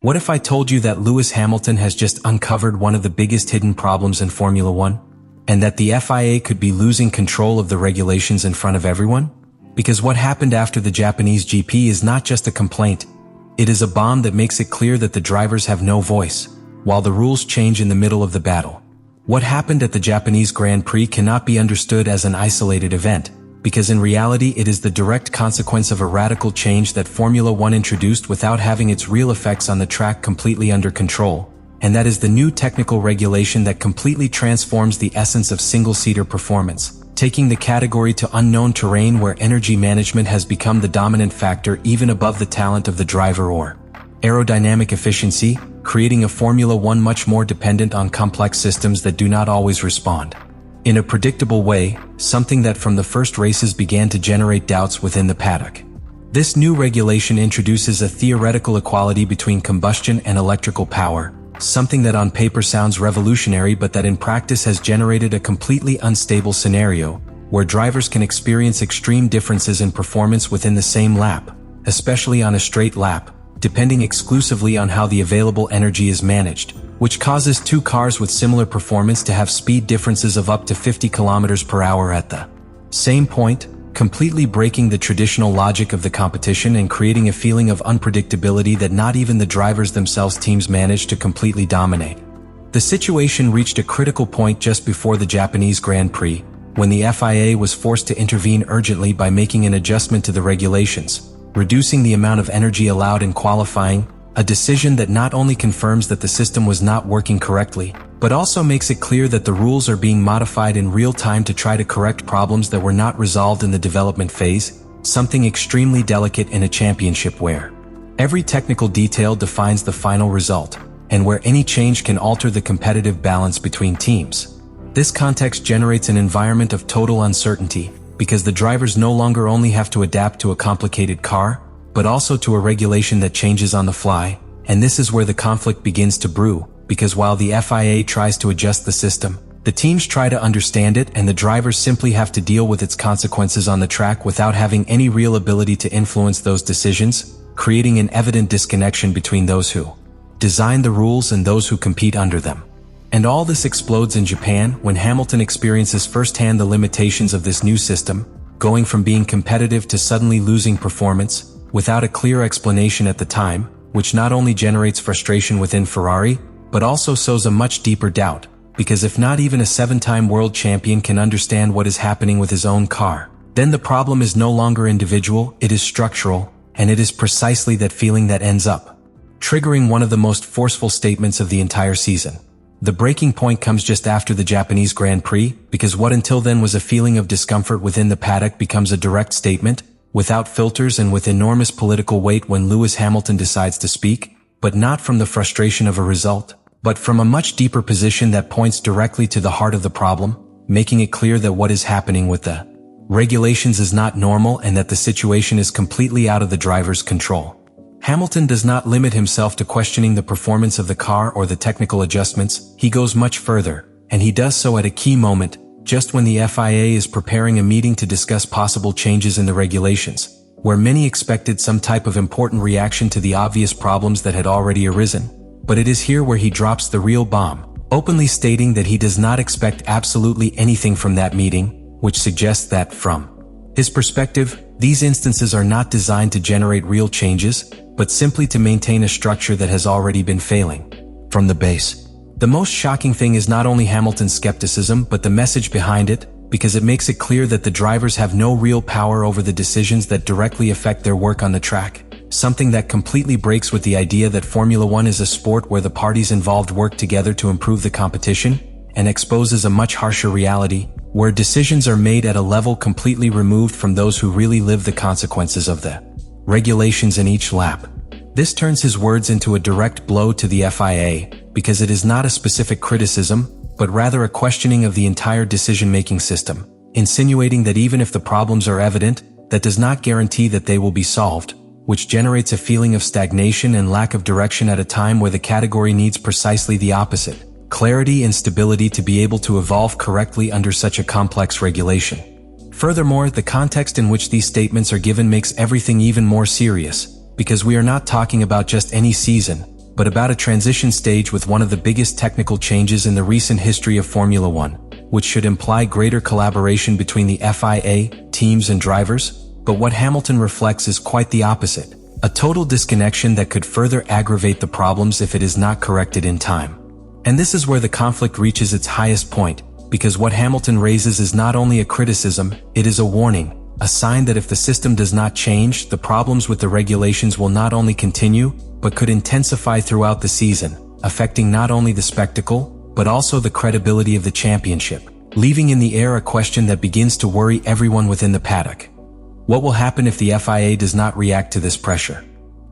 What if I told you that Lewis Hamilton has just uncovered one of the biggest hidden problems in Formula One? And that the FIA could be losing control of the regulations in front of everyone? Because what happened after the Japanese GP is not just a complaint. It is a bomb that makes it clear that the drivers have no voice, while the rules change in the middle of the battle. What happened at the Japanese Grand Prix cannot be understood as an isolated event, because in reality it is the direct consequence of a radical change that Formula One introduced without having its real effects on the track completely under control, and that is the new technical regulation that completely transforms the essence of single-seater performance, taking the category to unknown terrain where energy management has become the dominant factor even above the talent of the driver or aerodynamic efficiency, creating a Formula One much more dependent on complex systems that do not always respond in a predictable way, something that from the first races began to generate doubts within the paddock. This new regulation introduces a theoretical equality between combustion and electrical power, something that on paper sounds revolutionary but that in practice has generated a completely unstable scenario, where drivers can experience extreme differences in performance within the same lap, especially on a straight lap, depending exclusively on how the available energy is managed, which causes two cars with similar performance to have speed differences of up to 50 km/h at the same point, completely breaking the traditional logic of the competition and creating a feeling of unpredictability that not even the drivers themselves teams manage to completely dominate. The situation reached a critical point just before the Japanese Grand Prix, when the FIA was forced to intervene urgently by making an adjustment to the regulations, reducing the amount of energy allowed in qualifying, a decision that not only confirms that the system was not working correctly, but also makes it clear that the rules are being modified in real time to try to correct problems that were not resolved in the development phase, something extremely delicate in a championship where every technical detail defines the final result, and where any change can alter the competitive balance between teams. This context generates an environment of total uncertainty, because the drivers no longer only have to adapt to a complicated car, but also to a regulation that changes on the fly, and this is where the conflict begins to brew, because while the FIA tries to adjust the system, the teams try to understand it and the drivers simply have to deal with its consequences on the track without having any real ability to influence those decisions, creating an evident disconnection between those who design the rules and those who compete under them. And all this explodes in Japan when Hamilton experiences firsthand the limitations of this new system, going from being competitive to suddenly losing performance, without a clear explanation at the time, which not only generates frustration within Ferrari, but also sows a much deeper doubt, because if not even a 7-time world champion can understand what is happening with his own car, then the problem is no longer individual, it is structural, and it is precisely that feeling that ends up triggering one of the most forceful statements of the entire season. The breaking point comes just after the Japanese Grand Prix, because what until then was a feeling of discomfort within the paddock becomes a direct statement, without filters and with enormous political weight when Lewis Hamilton decides to speak, but not from the frustration of a result, but from a much deeper position that points directly to the heart of the problem, making it clear that what is happening with the regulations is not normal and that the situation is completely out of the driver's control. Hamilton does not limit himself to questioning the performance of the car or the technical adjustments, he goes much further, and he does so at a key moment, just when the FIA is preparing a meeting to discuss possible changes in the regulations, where many expected some type of important reaction to the obvious problems that had already arisen. But it is here where he drops the real bomb, openly stating that he does not expect absolutely anything from that meeting, which suggests that, from his perspective, these instances are not designed to generate real changes, but simply to maintain a structure that has already been failing from the base. The most shocking thing is not only Hamilton's skepticism, but the message behind it, because it makes it clear that the drivers have no real power over the decisions that directly affect their work on the track, something that completely breaks with the idea that Formula One is a sport where the parties involved work together to improve the competition, and exposes a much harsher reality, where decisions are made at a level completely removed from those who really live the consequences of the regulations in each lap. This turns his words into a direct blow to the FIA, because it is not a specific criticism, but rather a questioning of the entire decision-making system, insinuating that even if the problems are evident, that does not guarantee that they will be solved, which generates a feeling of stagnation and lack of direction at a time where the category needs precisely the opposite: clarity and stability to be able to evolve correctly under such a complex regulation. Furthermore, the context in which these statements are given makes everything even more serious, because we are not talking about just any season, but about a transition stage with one of the biggest technical changes in the recent history of Formula One, which should imply greater collaboration between the FIA, teams and drivers. But what Hamilton reflects is quite the opposite, a total disconnection that could further aggravate the problems if it is not corrected in time. And this is where the conflict reaches its highest point, because what Hamilton raises is not only a criticism, it is a warning, a sign that if the system does not change, the problems with the regulations will not only continue, but could intensify throughout the season, affecting not only the spectacle, but also the credibility of the championship, leaving in the air a question that begins to worry everyone within the paddock. What will happen if the FIA does not react to this pressure?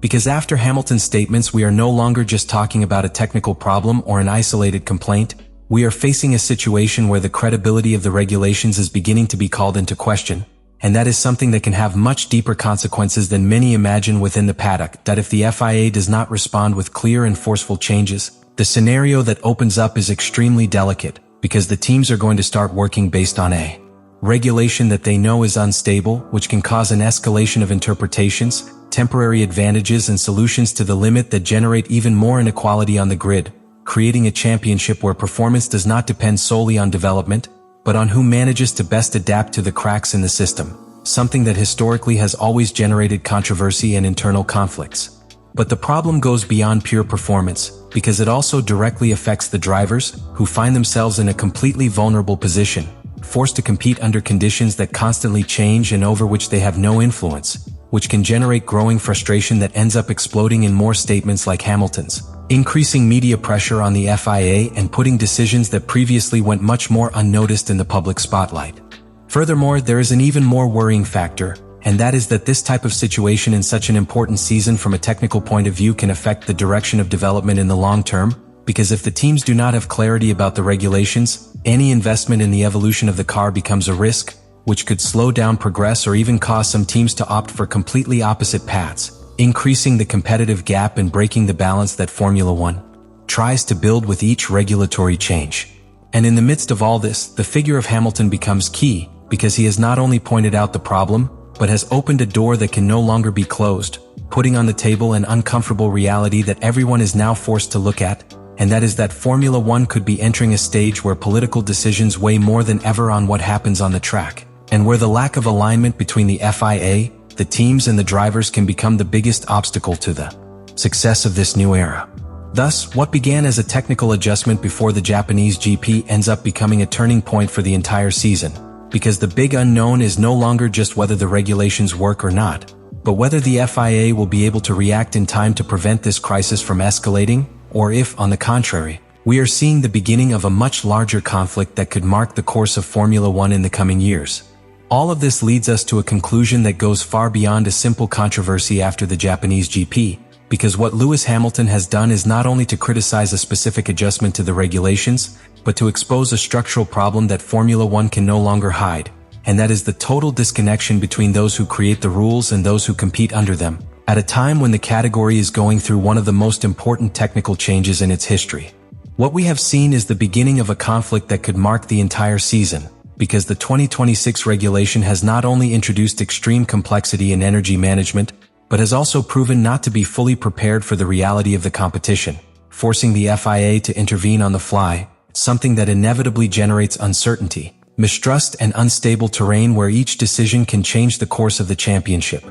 Because after Hamilton's statements, we are no longer just talking about a technical problem or an isolated complaint. We are facing a situation where the credibility of the regulations is beginning to be called into question, and that is something that can have much deeper consequences than many imagine within the paddock. That if the FIA does not respond with clear and forceful changes, the scenario that opens up is extremely delicate, because the teams are going to start working based on a regulation that they know is unstable, which can cause an escalation of interpretations, temporary advantages and solutions to the limit that generate even more inequality on the grid, creating a championship where performance does not depend solely on development, but on who manages to best adapt to the cracks in the system, something that historically has always generated controversy and internal conflicts. But the problem goes beyond pure performance, because it also directly affects the drivers, who find themselves in a completely vulnerable position, forced to compete under conditions that constantly change and over which they have no influence, which can generate growing frustration that ends up exploding in more statements like Hamilton's, increasing media pressure on the FIA and putting decisions that previously went much more unnoticed in the public spotlight. Furthermore, there is an even more worrying factor, and that is that this type of situation in such an important season from a technical point of view can affect the direction of development in the long term, because if the teams do not have clarity about the regulations, any investment in the evolution of the car becomes a risk, which could slow down progress or even cause some teams to opt for completely opposite paths, increasing the competitive gap and breaking the balance that Formula One tries to build with each regulatory change. And in the midst of all this, the figure of Hamilton becomes key, because he has not only pointed out the problem, but has opened a door that can no longer be closed, putting on the table an uncomfortable reality that everyone is now forced to look at, and that is that Formula One could be entering a stage where political decisions weigh more than ever on what happens on the track, and where the lack of alignment between the FIA, the teams and the drivers can become the biggest obstacle to the success of this new era. Thus, what began as a technical adjustment before the Japanese GP ends up becoming a turning point for the entire season, because the big unknown is no longer just whether the regulations work or not, but whether the FIA will be able to react in time to prevent this crisis from escalating, or if, on the contrary, we are seeing the beginning of a much larger conflict that could mark the course of Formula One in the coming years. All of this leads us to a conclusion that goes far beyond a simple controversy after the Japanese GP, because what Lewis Hamilton has done is not only to criticize a specific adjustment to the regulations, but to expose a structural problem that Formula One can no longer hide, and that is the total disconnection between those who create the rules and those who compete under them, at a time when the category is going through one of the most important technical changes in its history. What we have seen is the beginning of a conflict that could mark the entire season, because the 2026 regulation has not only introduced extreme complexity in energy management, but has also proven not to be fully prepared for the reality of the competition, forcing the FIA to intervene on the fly, something that inevitably generates uncertainty, mistrust and unstable terrain where each decision can change the course of the championship.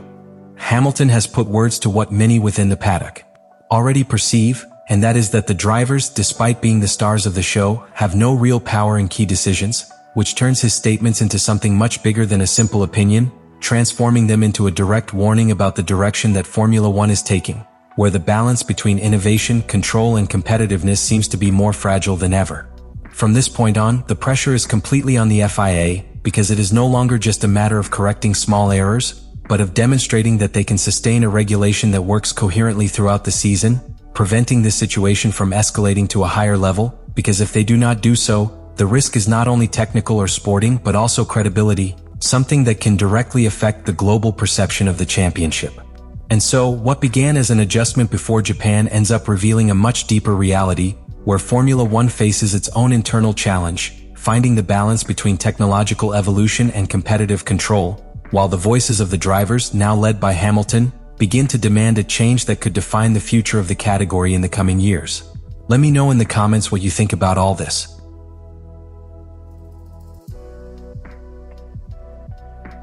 Hamilton has put words to what many within the paddock already perceive, and that is that the drivers, despite being the stars of the show, have no real power in key decisions, which turns his statements into something much bigger than a simple opinion, transforming them into a direct warning about the direction that Formula One is taking, where the balance between innovation, control and competitiveness seems to be more fragile than ever. From this point on, the pressure is completely on the FIA, because it is no longer just a matter of correcting small errors, but of demonstrating that they can sustain a regulation that works coherently throughout the season, preventing this situation from escalating to a higher level, because if they do not do so, the risk is not only technical or sporting but also credibility, something that can directly affect the global perception of the championship. And so, what began as an adjustment before Japan ends up revealing a much deeper reality, where Formula One faces its own internal challenge, finding the balance between technological evolution and competitive control, while the voices of the drivers, now led by Hamilton, begin to demand a change that could define the future of the category in the coming years. Let me know in the comments what you think about all this.